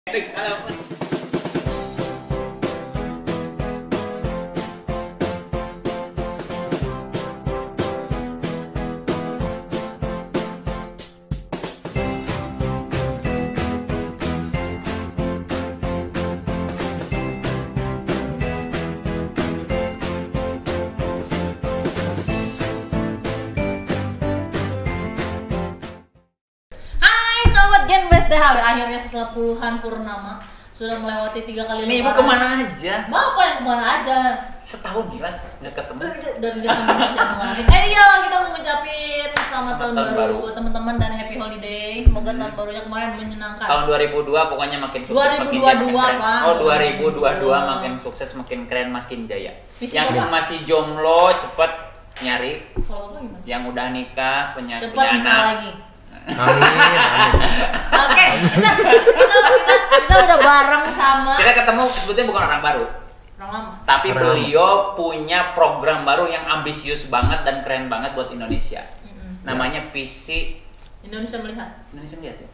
THW akhirnya setelah puluhan purnama sudah melewati 3 kali lebaran. Nih ibu kemana aja? Bapak yang kemana aja? Setahun gila nggak ketemu. Dari Desember ke Januari. Iya, kita mau ngucapin selamat tahun baru buat teman-teman dan happy holiday. Semoga tahun barunya kemarin menyenangkan. Tahun 2002 pokoknya makin sukses, 2022, makin keren. Pak. Oh 2022 makin sukses, makin keren, makin jaya. Visi yang Bapak. masih jomblo cepet nyari. Kalau Bapak gimana? Yang udah nikah punya Cepat nikah anak. lagi. Amin. Oke, kita udah bareng sama Kita ketemu sebetulnya bukan orang baru, orang lama. tapi Orang beliau punya program baru yang ambisius banget dan keren banget buat Indonesia. Namanya visi Indonesia melihat. Melihat ya.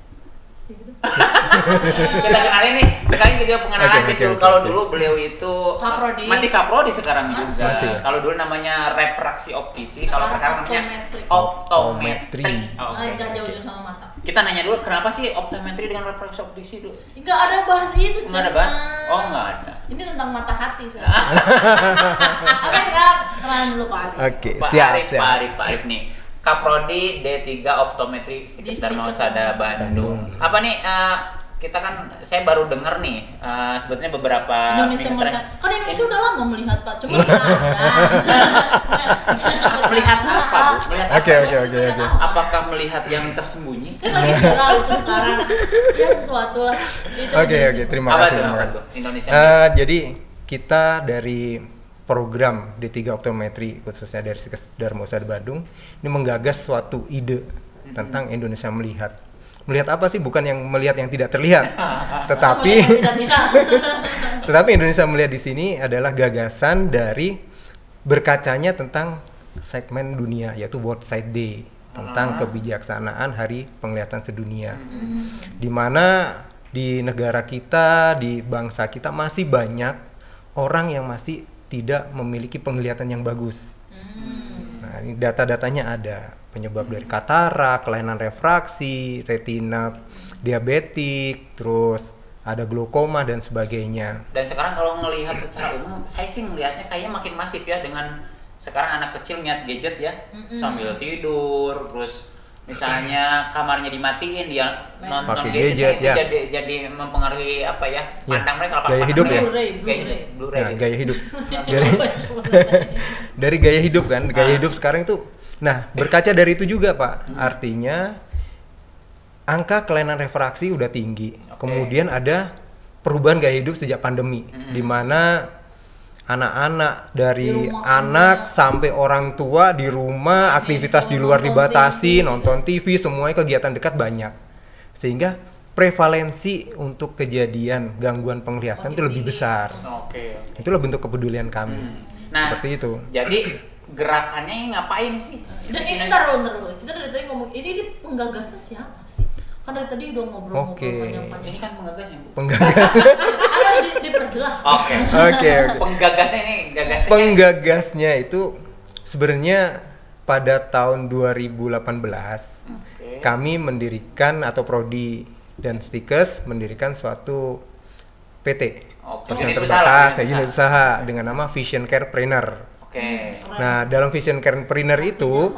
Kita kenalin nih, sekarang kita pengenalan Oke, gitu. oke, Kalau oke. dulu beliau itu Kaprodi. masih kaprodi sekarang juga. Masih ya? Kalau dulu namanya refraksi optisi, kalau sekarang namanya Optometri. optometri. Enggak jauh-jauh sama mata. Kita nanya dulu kenapa sih optometri dengan refraksi optisi dulu? Enggak ada bahas itu, Nggak ada bahas? Oh nggak ada. Ini tentang mata hati sekarang. Oke, sekarang kenalan dulu Pak Ari. Oke, Pak siap. Arif nih. Kaprodi D3 Optometri Di Stikes Dharma Stikes Husada Dharma Husada. Bandung. Apa nih kita kan saya baru dengar nih sebetulnya beberapa Indonesia minggu melihat. Kan Indonesia udah lama melihat Pak, cuma nggak ada. melihat apa, Bu? Melihat apa? Oke. Apakah melihat yang tersembunyi? Kan lagi viral itu sekarang. Ya sesuatu lah. Itu Oke, jelasin. terima Apa kasih. tuh? terima Apa kasih. tuh? Indonesia. Jadi kita dari program D3 Optometri khususnya dari Stikes Dharma Husada Bandung ini menggagas suatu ide tentang Indonesia melihat. Melihat apa sih? Bukan yang melihat yang tidak terlihat, tetapi Tidak. tetapi Indonesia melihat di sini adalah gagasan dari berkacanya tentang segmen dunia, yaitu World Sight Day, tentang kebijaksanaan Hari Penglihatan Sedunia. Di mana di negara kita, di bangsa kita masih banyak orang yang masih tidak memiliki penglihatan yang bagus. Nah, ini data-datanya ada. Penyebab dari katarak, kelainan refraksi, retina diabetik, terus ada glaukoma dan sebagainya. Dan sekarang kalau ngelihat secara umum, saya sih ngelihatnya kayaknya makin masif ya dengan sekarang anak kecil ngeliat gadget ya sambil tidur, terus misalnya kamarnya dimatiin dia nonton Pakai gadget, gadget, ya. jadi mempengaruhi apa ya pandang mereka apa Gaya hidup ya? Blu-ray Nah, gitu. gaya hidup. dari gaya hidup kan, gaya hidup sekarang itu. Nah, berkaca dari itu juga Pak, artinya angka kelainan refraksi udah tinggi. Kemudian ada perubahan gaya hidup sejak pandemi, di mana anak-anak dari anak sampai orang tua di rumah, aktivitas di luar dibatasi, nonton TV, semuanya kegiatan dekat banyak. Sehingga prevalensi untuk kejadian gangguan penglihatan itu lebih besar. Oke. Itulah bentuk kepedulian kami. Nah, Seperti itu. jadi gerakannya ngapain sih? Dan ini ntar dulu. Kita dari tadi ngomong ini penggagasnya siapa sih? Kan dari tadi udah ngobrol-ngobrol Oke. panjang-panjang. Ini kan penggagasnya, Bu. Penggagas. Ada diperjelas. Pak. Oke. Penggagasnya ini gagasnya. Penggagasnya itu sebenarnya pada tahun 2018 kami mendirikan atau Prodi dan Stikes mendirikan suatu PT. Perusahaan terbatas, unit usaha dengan nama Vision Care Trainer. Oke. Nah, dalam Vision Care Trainer itu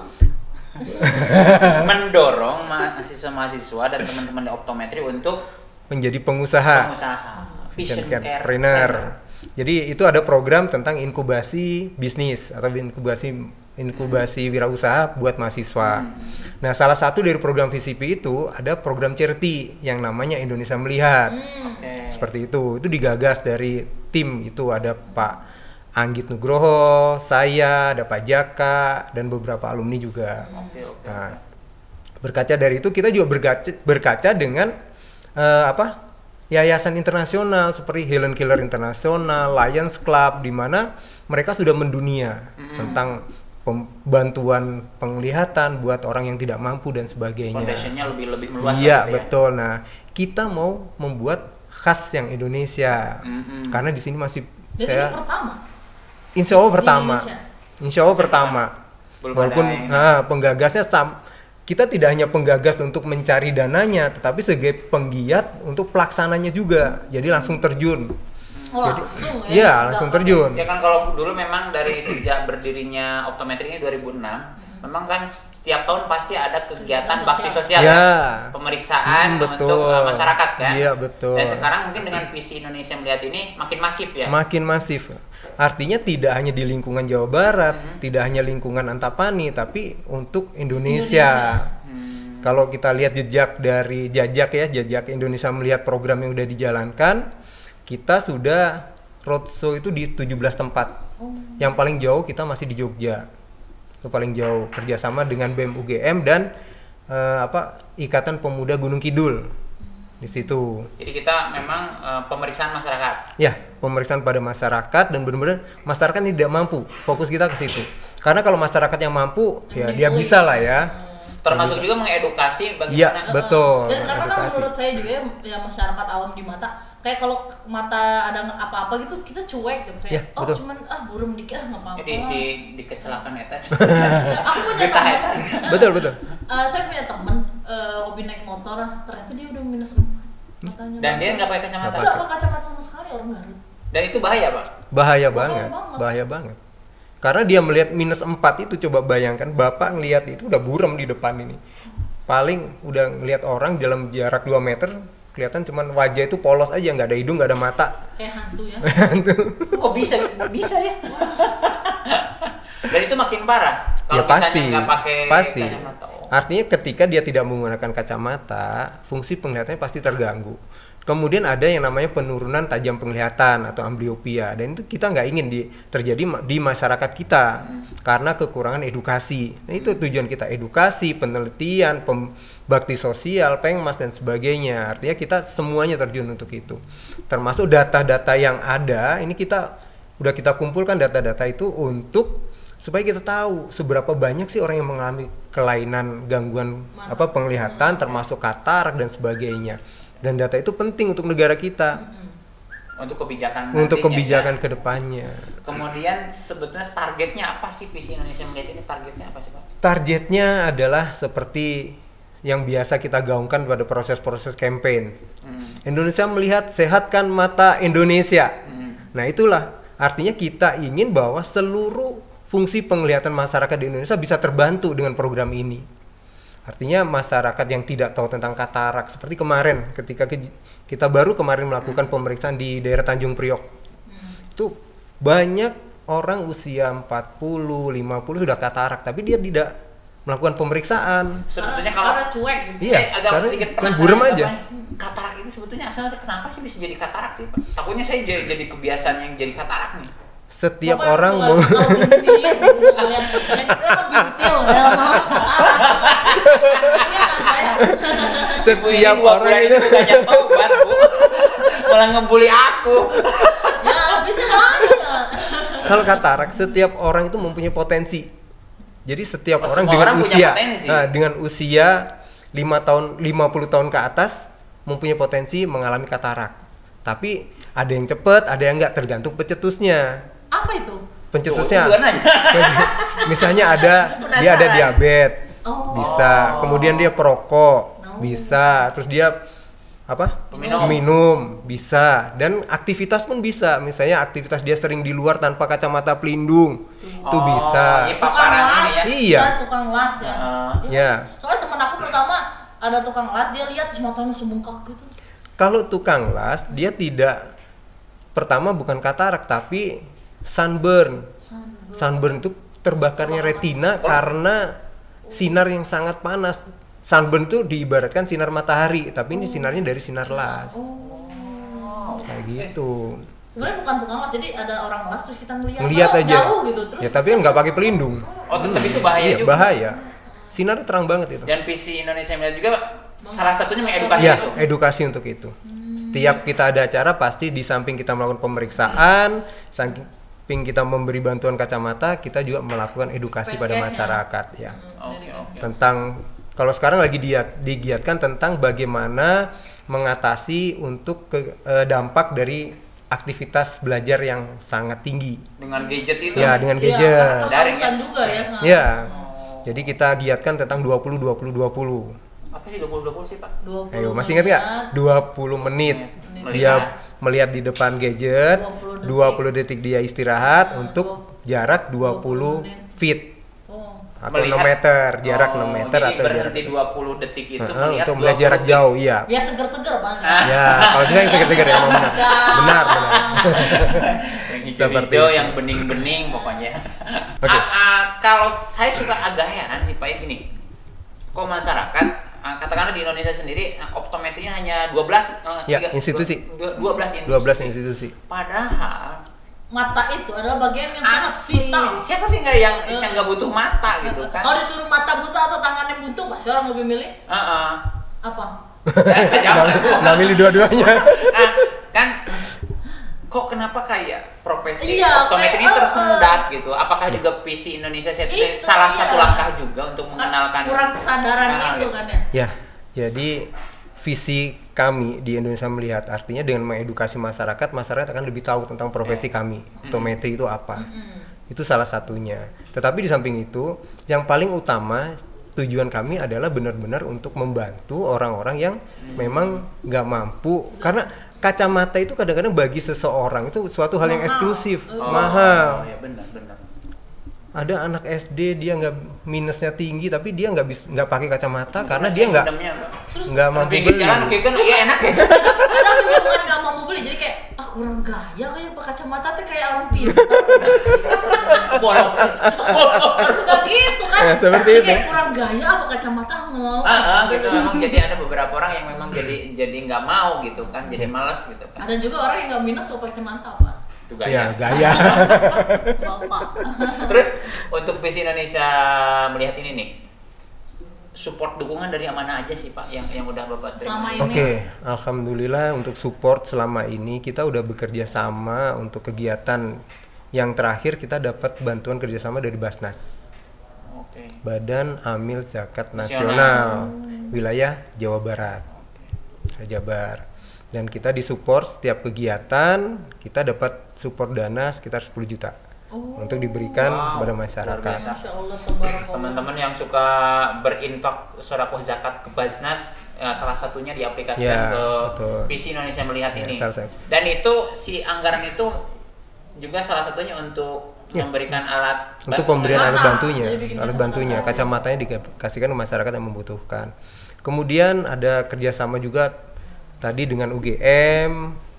Mendorong mahasiswa-mahasiswa dan teman-teman di optometri untuk menjadi pengusaha. Vision Care Care Trainer. Jadi itu ada program tentang inkubasi bisnis atau inkubasi wirausaha buat mahasiswa. Nah, salah satu dari program VCP itu ada program charity yang namanya Indonesia Melihat. Seperti itu. Itu digagas dari tim, itu ada Pak Anggit Nugroho, saya, ada Pak Jaka, dan beberapa alumni juga. Nah, berkaca dari itu kita juga berkaca dengan yayasan internasional seperti Helen Keller International, Lions Club, di mana mereka sudah mendunia tentang bantuan penglihatan buat orang yang tidak mampu dan sebagainya. Foundationnya lebih meluas. Iya, betul. Nah, kita mau membuat khas yang Indonesia. Karena di sini masih Dan ini pertama. Insya Allah Di pertama. Indonesia. Insya Allah pertama. Belum Walaupun ada penggagasnya kita tidak hanya penggagas untuk mencari dananya, tetapi sebagai penggiat untuk pelaksananya juga. Jadi langsung terjun. Langsung ya? Iya, langsung terjun. Ya kan kalau dulu memang dari sejak berdirinya Optometri ini 2006, memang kan setiap tahun pasti ada kegiatan bakti sosial Ya. kan? Pemeriksaan untuk masyarakat kan? Iya, betul. Dan sekarang mungkin dengan visi Indonesia Melihat ini makin masif ya? Makin masif. Artinya tidak hanya di lingkungan Jawa Barat, tidak hanya lingkungan Antapani, tapi untuk Indonesia. Kalau kita lihat jejak Indonesia Melihat program yang udah dijalankan, kita sudah roadshow itu di 17 tempat. Yang paling jauh kita masih di Jogja. Itu paling jauh, kerjasama dengan BEM UGM dan Ikatan Pemuda Gunung Kidul. Di situ. Jadi kita memang pemeriksaan masyarakat. Ya, pemeriksaan pada masyarakat dan benar-benar masyarakat tidak mampu. Fokus kita ke situ. Karena kalau masyarakat yang mampu, ya dia bisa lah ya. Termasuk juga mengedukasi bagaimana. Iya, betul. Dan karena kan menurut saya juga ya masyarakat awam di mata, kayak kalau mata ada apa-apa gitu kita cuek gitu kayak, Ya, betul. cuman burung dikit nggak apa-apa. Jadi di kecelakaan eta. Aku punya teman. Betul. Saya punya teman hobi naik motor, ternyata dia udah minus 4 matanya. Dan dia nggak pakai kacamata. Nggak pakai kacamata sama sekali, orang Garut. Dan itu bahaya, Pak. Bahaya banget. Karena dia melihat minus 4 itu, coba bayangkan Bapak ngelihat itu udah buram di depan ini. Paling udah ngelihat orang dalam jarak 2 meter, kelihatan cuman wajah itu polos aja, nggak ada hidung, nggak ada mata. Kayak hantu ya. Kok bisa ya? Dan itu makin parah. Kalau Ya pasti, misalnya nggak pakai kacamata. Artinya ketika dia tidak menggunakan kacamata, fungsi penglihatannya pasti terganggu. Kemudian ada yang namanya penurunan tajam penglihatan atau ambliopia, dan itu kita nggak ingin terjadi di masyarakat kita karena kekurangan edukasi. Nah, itu tujuan kita, edukasi, penelitian, bakti sosial, pengmas dan sebagainya. Artinya kita semuanya terjun untuk itu. Termasuk data-data yang ada, ini kita kumpulkan data-data itu untuk supaya kita tahu seberapa banyak sih orang yang mengalami kelainan gangguan penglihatan, termasuk katarak dan sebagainya. Dan data itu penting untuk negara kita. Untuk kebijakan kebijakan kedepannya. Kemudian sebetulnya targetnya apa sih visi Indonesia Melihat ini? Targetnya apa sih, Pak? Targetnya adalah seperti yang biasa kita gaungkan pada proses-proses campaign. Indonesia Melihat, sehatkan mata Indonesia. Nah, itulah artinya kita ingin bahwa seluruh fungsi penglihatan masyarakat di Indonesia bisa terbantu dengan program ini. Artinya masyarakat yang tidak tahu tentang katarak, seperti kemarin ketika kita baru kemarin melakukan pemeriksaan di daerah Tanjung Priok. Itu banyak orang usia 40, 50 sudah katarak, tapi dia tidak melakukan pemeriksaan. Sebetulnya karena cuek gitu. Iya, agak sedikit penasaran buram aja. Katarak itu sebetulnya asalnya kenapa sih bisa jadi katarak sih, Pak? Takutnya saya jadi kebiasaan yang jadi katarak nih. Setiap Bapak orang suka tahu bintil gitu kalian. Yang kita kan bintil ya mau setiap orang itu banyak tobat, Bu. Malah ngebully aku. Ya bisa aja. Kalau katarak, setiap orang itu mempunyai potensi. Jadi setiap orang semua dengan orang punya usia potensi. dengan usia 50 tahun ke atas mempunyai potensi mengalami katarak. Tapi ada yang cepat, ada yang enggak, tergantung pencetusnya. Apa itu? Pencetusnya. Tuh, Misalnya dia ada diabetes. Oh. Bisa. Kemudian dia perokok. Bisa. Terus dia minum bisa, dan aktivitas pun bisa. Misalnya aktivitas dia sering di luar tanpa kacamata pelindung, itu bisa. Tukang las, iya. Tukang las ya. Ya. Soalnya temen aku pertama ada tukang las, dia lihat terus matanya membengkak gitu. Kalau tukang las, dia tidak, pertama bukan katarak tapi sunburn. Sunburn itu terbakarnya retina karena sinar yang sangat panas. Sunburn itu diibaratkan sinar matahari, tapi ini sinarnya dari sinar las. Kayak gitu. Sebenarnya bukan tukang las, jadi ada orang las terus kita ngelihat aja. Jauh gitu terus. Ya tapi kan nggak pakai pelindung. Oh, tetap itu bahaya Iya, juga. bahaya. Sinarnya terang banget itu. Dan visi Indonesia Melihat juga salah satunya mengedukasi Ya, itu. edukasi untuk itu. Setiap kita ada acara pasti di samping kita melakukan pemeriksaan, samping kita memberi bantuan kacamata, kita juga melakukan edukasi pada masyarakat ya. Oke. Tentang, kalau sekarang lagi digiatkan tentang bagaimana mengatasi untuk dampak dari aktivitas belajar yang sangat tinggi. Dengan gadget itu? Ya, dengan Iya, gadget. karena Daring keharusan ya? juga ya sekarang. Ya. Jadi kita giatkan tentang 20-20-20. Apa sih 20-20 sih Pak? 20 Ayo, masih ingat nggak? 20 menit dia melihat di depan gadget, 20 detik dia istirahat untuk jarak 20 feet atau 6 meter, jarak 6 meter jadi atau berhenti jarak 20 detik itu melihat untuk melihat jarak jauh, iya. Biar seger-seger Bang. Ya, kalau bisa yang seger-seger ya, benar. Benar. Yang hijau-hijau, yang bening-bening pokoknya. Oke. Kalau saya suka agak heran sih Pak ya, gini. Kok masyarakat katakanlah di Indonesia sendiri optometrinya hanya 12 Ya, institusi. 12 institusi. Padahal Mata itu adalah bagian yang sangat asli, vital. siapa sih nggak yang nggak butuh mata gitu kan? Kalau disuruh mata buta atau tangannya buntung, pasti orang lebih milih apa? Nggak milih dua-duanya. Nah, kan kok kenapa kayak profesi Iya, optometri kayak, tersendat gitu? Apakah juga PC Indonesia Itu, salah satu iya. langkah juga untuk mengenalkan Kurang kesadaran itu kan ya. Ya, jadi visi kami di Indonesia Melihat artinya dengan mengedukasi masyarakat akan lebih tahu tentang profesi kami. Optometri itu apa? Itu salah satunya. Tetapi di samping itu, yang paling utama tujuan kami adalah benar-benar untuk membantu orang-orang yang memang nggak mampu, karena kacamata itu kadang-kadang bagi seseorang itu suatu hal yang eksklusif, mahal. Ya benar. Ada anak SD dia nggak minusnya tinggi tapi dia nggak pakai kacamata karena dia nggak mampu beli. Jalan kan iya enak ya. Kadang juga bukan nggak mampu beli, jadi kayak kurang gaya kayak pakai kacamata tuh kayak orang pintar. Bolong. Suka gitu kan? Ya, seperti itu. Kayak kurang gaya apa kacamata mau. Gitu memang jadi ada beberapa orang yang memang jadi nggak mau gitu kan, jadi malas gitu kan. Ada juga orang yang nggak minus mau pakai kacamata Pak. Itu Ya, gaya. gaya. Bapak. Terus untuk PC Indonesia Melihat ini nih, support dukungan dari mana aja sih Pak yang udah Bapak terima? Selama ini. Oke, alhamdulillah untuk support selama ini kita udah bekerja sama untuk kegiatan yang terakhir kita dapat bantuan kerjasama dari Basnas, Oke. Badan Amil Zakat Nasional wilayah Jawa Barat, Jabar. Dan kita disupport setiap kegiatan, kita dapat support dana sekitar 10 juta untuk diberikan kepada masyarakat. Masya Allah, tabarakallah. Teman-teman yang suka berinfak sedekah zakat ke Basnas, salah satunya diaplikasikan Ya, ke betul. PC Indonesia Melihat Ya, ini. salah satu. Dan itu si anggaran itu juga salah satunya untuk memberikan alat Untuk pemberian Mata. alat bantunya, Jadi bikin alat kacamata bantunya, baru. kacamatanya dikasihkan ke masyarakat yang membutuhkan. Kemudian ada kerjasama juga tadi dengan UGM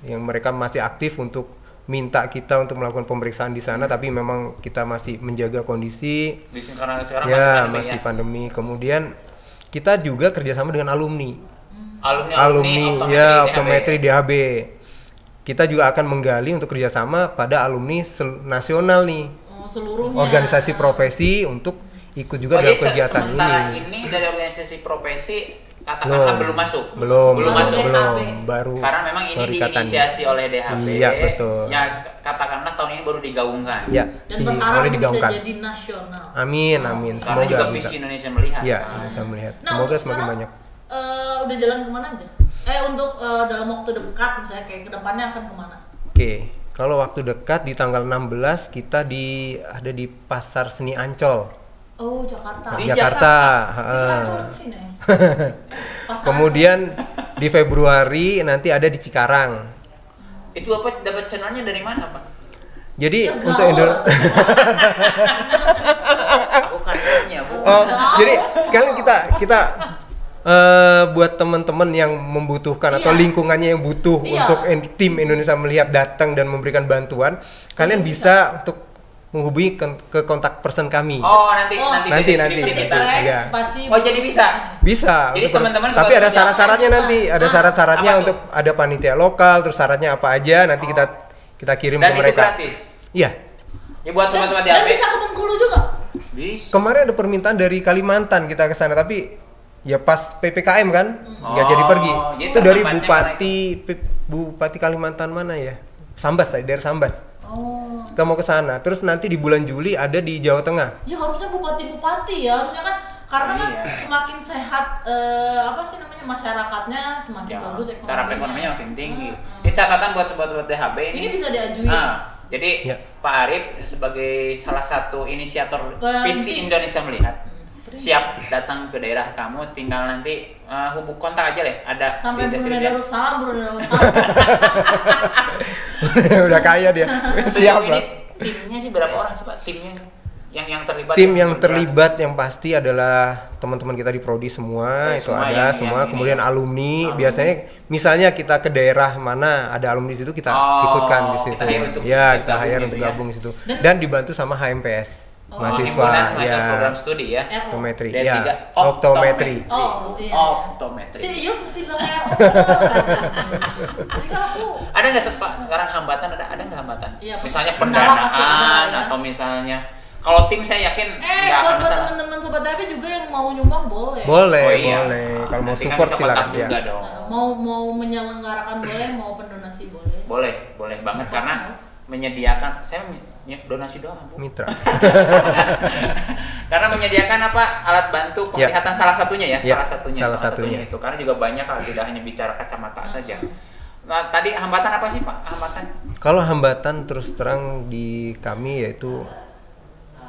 yang mereka masih aktif untuk minta kita untuk melakukan pemeriksaan di sana, tapi memang kita masih menjaga kondisi. karena sekarang Ya, masih masih pandemi. Kemudian kita juga kerjasama dengan alumni alumni ya optometri DHB. Kita juga akan menggali untuk kerjasama pada alumni nasional nih, Seluruhnya. organisasi profesi untuk ikut juga dalam jadi kegiatan sementara ini. ini dari organisasi profesi katakanlah belum masuk. belum Baru masuk, DHB. baru Karena memang ini baru ikatan. diinisiasi oleh DHB. Iya, betul. Ya katakanlah tahun ini baru digaungkan. Ya, Dan berharap boleh bisa digaungkan. jadi nasional. Amin, amin. Karena juga Semoga PC bisa. Indonesia Melihat. Ya, kan. bisa melihat. Nah, Semoga untuk semakin sekarang, banyak. Udah jalan kemana aja? Untuk dalam waktu dekat misalnya kayak kedepannya akan kemana? Oke, kalau waktu dekat di tanggal 16 kita ada di Pasar Seni Ancol. Oh, Jakarta. Di Jakarta. Kita Ancol di sini. Pasar Kemudian di Februari nanti ada di Cikarang. Itu apa dapat channelnya dari mana, Pak? Jadi Ya, untuk gaul. Aku kan nanya, Bu. jadi sekalian kita buat teman-teman yang membutuhkan atau Iya. lingkungannya yang butuh Iya. untuk tim Indonesia Melihat datang dan memberikan bantuan, kalian bisa untuk menghubungi ke kontak person kami. Oh, nanti Nanti. Ketik kita. Lex, Iya. spasi Oh, jadi bisa? Bisa. Jadi untuk teman-teman tapi ada sebagai- syarat-syaratnya Jangan nanti, lupa. ada syarat-syaratnya Apa tuh? untuk ada panitia lokal, terus syaratnya apa aja nanti kita kirim Dan ke itu mereka. gratis. Iya. Ya buat sobat-sobat Dan DHB. bisa ke Bengkulu juga. Bisa. Kemarin ada permintaan dari Kalimantan kita ke sana, tapi ya pas PPKM kan nggak Oh, jadi pergi. jadi Itu dari tempatnya Bupati Kalimantan mana ya? Sambas, dari Sambas. Oh. Kita mau ke sana. Terus nanti di bulan Juli ada di Jawa Tengah. Ya harusnya bupati-bupati ya, harusnya kan karena kan Iya. semakin sehat apa sih namanya masyarakatnya semakin bagus ekonominya. Taraf ekonominya makin tinggi. Ini catatan buat sobat-sobat DHB Ini bisa diajuin. Jadi Ya. Pak Arif sebagai salah satu inisiator visi Perintis. Indonesia Melihat Perintis. siap datang ke daerah kamu, tinggal nanti hubung kontak aja deh. Ada Sampai di Brunei deskripsi. Darussalam, Brunei Darussalam. Udah kaya dia. Siap Sejauh ini lah. timnya sih berapa orang sih Pak? Timnya yang terlibat? Tim yang terlibat yang pasti adalah teman-teman kita di prodi semua, Oh, itu semua ada yang semua. ini Kemudian ya. alumni, Alumni. biasanya misalnya kita ke daerah mana ada alumni di situ kita ikutkan di situ. kita hire untuk Ya, ikut kita gabung hire gitu untuk ya. gabung di situ. Dan dibantu sama HMPS, mahasiswa Himpunan ya. program studi ya. Optometri, D3. ya. Optometri. Oh, iya. Optometri. Si iya pasti bilang RO. Jadi kan aku Ada nggak sekarang hambatan? Ada nggak hambatan? Iya, Misalnya kendala pasti ada, pendanaan ya. atau misalnya kalau tim saya yakin nggak akan buat masalah. teman-teman sobat tapi juga yang mau nyumbang boleh. Boleh, Oh iya. boleh. Kalau mau Nanti kan support bisa silakan kontak ya. juga dong. Mau menyelenggarakan boleh, mau pendonasi boleh. Boleh banget karena menyediakan saya donasi doang Bu. Mitra. Karena menyediakan alat bantu Ya. penglihatan salah satunya ya, Ya, salah salah satunya satunya. itu. Karena juga banyak hal tidak hanya bicara kacamata saja. Nah, tadi hambatan apa sih Pak? Hambatan? Kalau hambatan terus terang di kami yaitu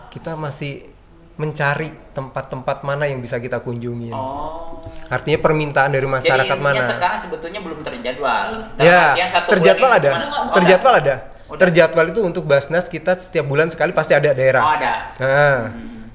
kita masih mencari tempat-tempat mana yang bisa kita kunjungin. Oh. Artinya permintaan dari Jadi masyarakat intinya mana? sekarang sebetulnya belum terjadwal. Dalam Ya, artian satu terjadwal bulan ini ada. kemana? Terjadwal ada. Udah. Terjadwal itu untuk Basnas kita setiap bulan sekali pasti ada daerah. Oh ada. Nah,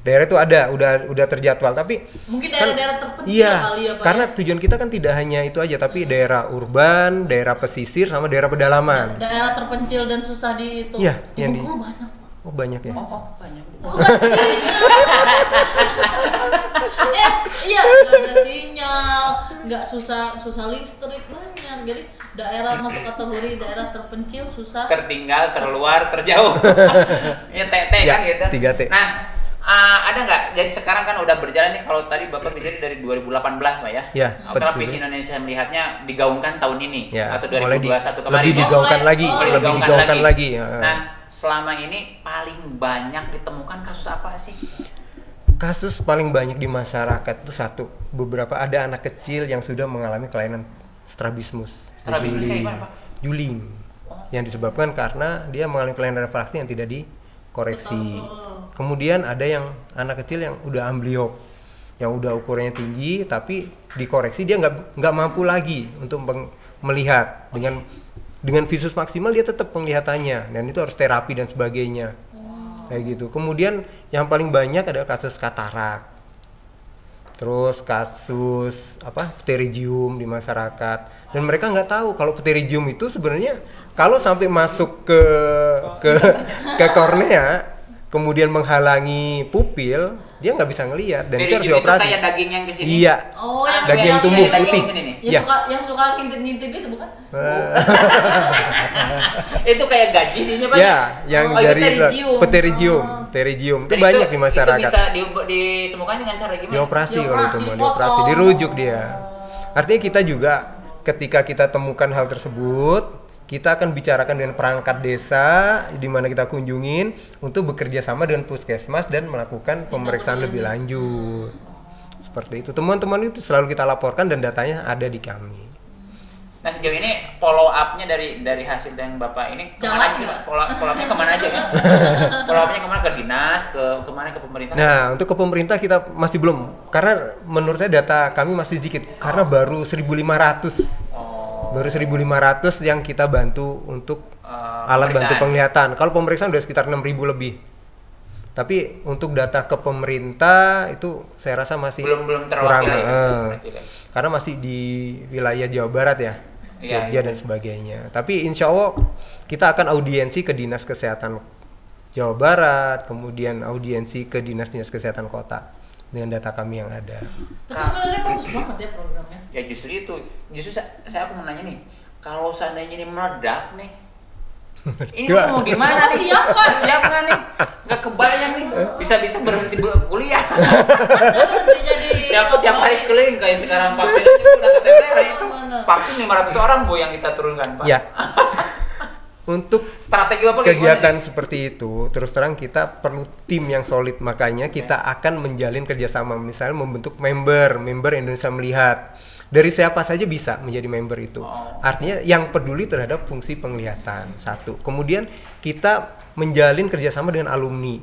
daerah itu ada, udah terjadwal. Tapi Mungkin daerah-daerah terpencil iya, kali ya Pak. karena tujuan kita kan tidak hanya itu aja, tapi daerah urban, daerah pesisir, sama daerah pedalaman. Daerah terpencil dan susah di itu. Iya, di yang di- Bengkulu banyak. Oh banyak ya. Oh banyak. Bukan sinyal. Iya, nggak ada sinyal, nggak susah listrik banyak. Jadi daerah masuk kategori daerah terpencil susah. Tertinggal, terluar, terjauh. Ya TT Ya, kan gitu. 3T. Nah, ada nggak? Jadi sekarang kan udah berjalan nih, kalau tadi Bapak bicara dari 2018 Pak ya. Ya, Apakah betul. visi Indonesia melihatnya digaungkan tahun ini Ya, atau mulai 2021 kemarin? lebih ya? digaungkan mulai- lagi, oh, lebih digaungkan digaungkan lagi. Nah, selama ini paling banyak ditemukan kasus apa sih? Kasus paling banyak di masyarakat itu satu, beberapa ada anak kecil yang sudah mengalami kelainan strabismus, Strabismus kayak gimana, Pak? juling, yang disebabkan karena dia mengalami kelainan refraksi yang tidak dikoreksi. Kemudian ada yang anak kecil yang udah ambliop, yang udah ukurannya tinggi tapi dikoreksi dia nggak mampu lagi untuk melihat dengan visus maksimal dia tetap penglihatannya dan itu harus terapi dan sebagainya. Kayak gitu. Kemudian yang paling banyak adalah kasus katarak. Terus kasus pterygium di masyarakat. Dan mereka nggak tahu kalau pterygium itu sebenarnya kalau sampai masuk ke kornea kemudian menghalangi pupil, dia nggak bisa ngelihat dan itu harus Itu dioperasi. kayak daging yang kesini. Iya. Oh, yang Daging kayak- tumbuh yang- putih. Sini nih. Yang Ya. suka ngintip-ngintip itu bukan? Itu kayak gaji ininya Pak. Ya, yang Oh, itu dari pterygium. pterygium itu Dan banyak di masyarakat. Itu bisa disembuhkan dengan cara gimana? Dioperasi kalau itu mau Dioperasi, dioperasi, dipotong. dirujuk dia. Artinya kita juga ketika kita temukan hal tersebut, kita akan bicarakan dengan perangkat desa di mana kita kunjungin untuk bekerja sama dengan puskesmas dan melakukan pemeriksaan lebih lanjut. Seperti itu. Teman-teman itu selalu kita laporkan dan datanya ada di kami. Nah sejauh ini follow up-nya dari hasil yang Bapak ini kemana Jalan sih? nggak? Follow up-nya kemana aja kan? Follow up-nya kemana, ke dinas, kemana, ke pemerintah? Nah, untuk ke pemerintah kita masih belum, karena menurut saya data kami masih sedikit, karena baru 1.500. Oh, Baru 1.500 yang kita bantu untuk alat bantu pemeriksaan. penglihatan. Kalau pemeriksaan udah sekitar 6.000 lebih. Tapi untuk data ke pemerintah itu saya rasa masih belum kurang. terwakili. Karena masih di wilayah Jawa Barat ya. Iya, Jogja iya. dan sebagainya. Tapi insya Allah kita akan audiensi ke Dinas Kesehatan Jawa Barat, kemudian audiensi ke Dinas-Dinas Kesehatan Kota dengan data kami yang ada. Tapi sebenarnya bagus banget ya programnya. Ya justru itu, saya aku mau nanya nih, kalau seandainya ini meledak nih, ini mau gimana Bapak nih? siap nggak? Siap nggak nih? Nggak kebayang nih, bisa-bisa berhenti kuliah. Saya berhenti jadi tiap hari keliling kayak sekarang vaksin aja udah keteteran itu. Bener. Vaksin 500 orang Bu yang kita turunkan Pak. Ya. untuk strategi apa kegiatan seperti itu, terus terang kita perlu tim yang solid, makanya kita akan menjalin kerjasama, misalnya membentuk member Indonesia Melihat. Dari siapa saja bisa menjadi member itu. Artinya yang peduli terhadap fungsi penglihatan, satu. Kemudian kita menjalin kerjasama dengan alumni.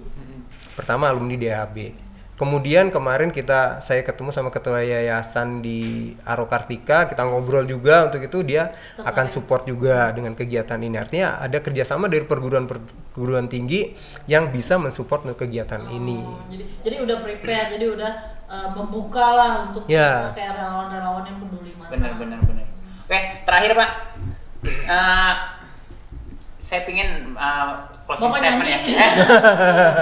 Pertama alumni DAB. Kemudian kemarin saya ketemu sama ketua yayasan di Arokartika, kita ngobrol juga untuk itu, dia akan support juga dengan kegiatan ini. Artinya ada kerjasama dari perguruan tinggi yang bisa mensupport untuk kegiatan ini. Jadi udah prepare, jadi udah membuka lah untuk kayak relawan-relawan yang peduli mata. Benar. Oke, terakhir Pak, saya pingin closing statement ya.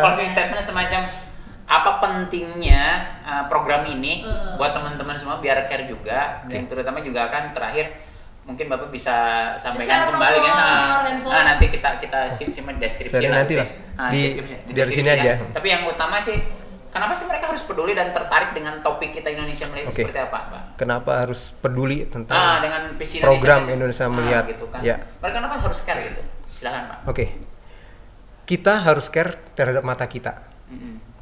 Closing statement semacam apa pentingnya program ini buat teman-teman semua biar care juga, dan terutama juga kan terakhir mungkin Bapak bisa sampaikan kembali kan. Nanti kita simpan deskripsi nanti lah. Di dari sini aja. Tapi yang utama sih, kenapa sih mereka harus peduli dan tertarik dengan topik kita Indonesia Melihat seperti apa, Pak? Kenapa harus peduli tentang dengan visi program Indonesia Melihat? Gitu kan. Ya. Mereka kenapa harus care gitu? Silakan, Pak. Kita harus care terhadap mata kita.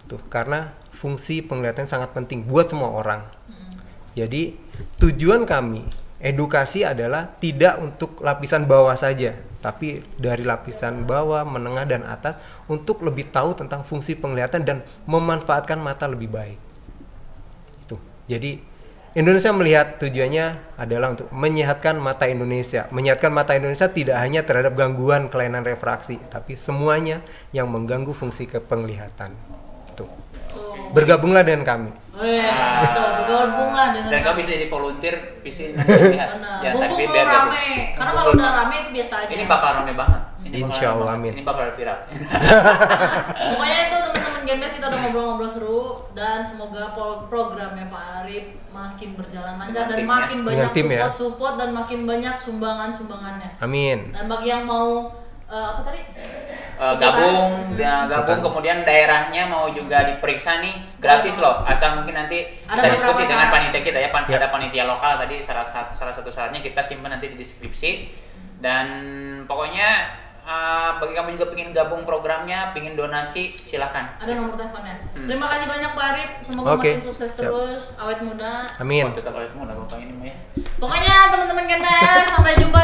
Tuh, karena fungsi penglihatan sangat penting buat semua orang. Jadi tujuan kami edukasi adalah tidak untuk lapisan bawah saja, tapi dari lapisan bawah, menengah, dan atas untuk lebih tahu tentang fungsi penglihatan dan memanfaatkan mata lebih baik. Itu. Jadi Indonesia Melihat tujuannya adalah untuk menyehatkan mata Indonesia. Menyehatkan mata Indonesia tidak hanya terhadap gangguan kelainan refraksi, tapi semuanya yang mengganggu fungsi penglihatan. Tuh. Bergabunglah dengan kami. Bergabunglah dengan dan kami bisa jadi volunteer, bisa lihat. Ya, tapi biar rame. Karena kalau udah rame itu biasa aja. Ini bakal rame banget. Insyaallah, amin. Ini bakal viral. Pokoknya itu teman-teman Genbet, kita udah ngobrol-ngobrol seru, dan semoga programnya Pak Arif makin berjalan lancar dan makin banyak support dan makin banyak sumbangannya. Amin. Dan bagi yang mau apa tadi? Gabung kemudian daerahnya mau juga diperiksa nih, gratis loh, asal mungkin nanti bisa diskusi dengan panitia kita ya. Ada panitia lokal tadi, salah satu syaratnya kita simpan nanti di deskripsi. Dan pokoknya bagi kamu juga pengen gabung programnya, pengen donasi, silahkan. Ada nomor teleponnya. Terima kasih banyak Pak Arif, semoga makin sukses terus, awet muda. Amin. Tetap awet muda Bapak ini ya. Pokoknya teman-teman Genbet, sampai jumpa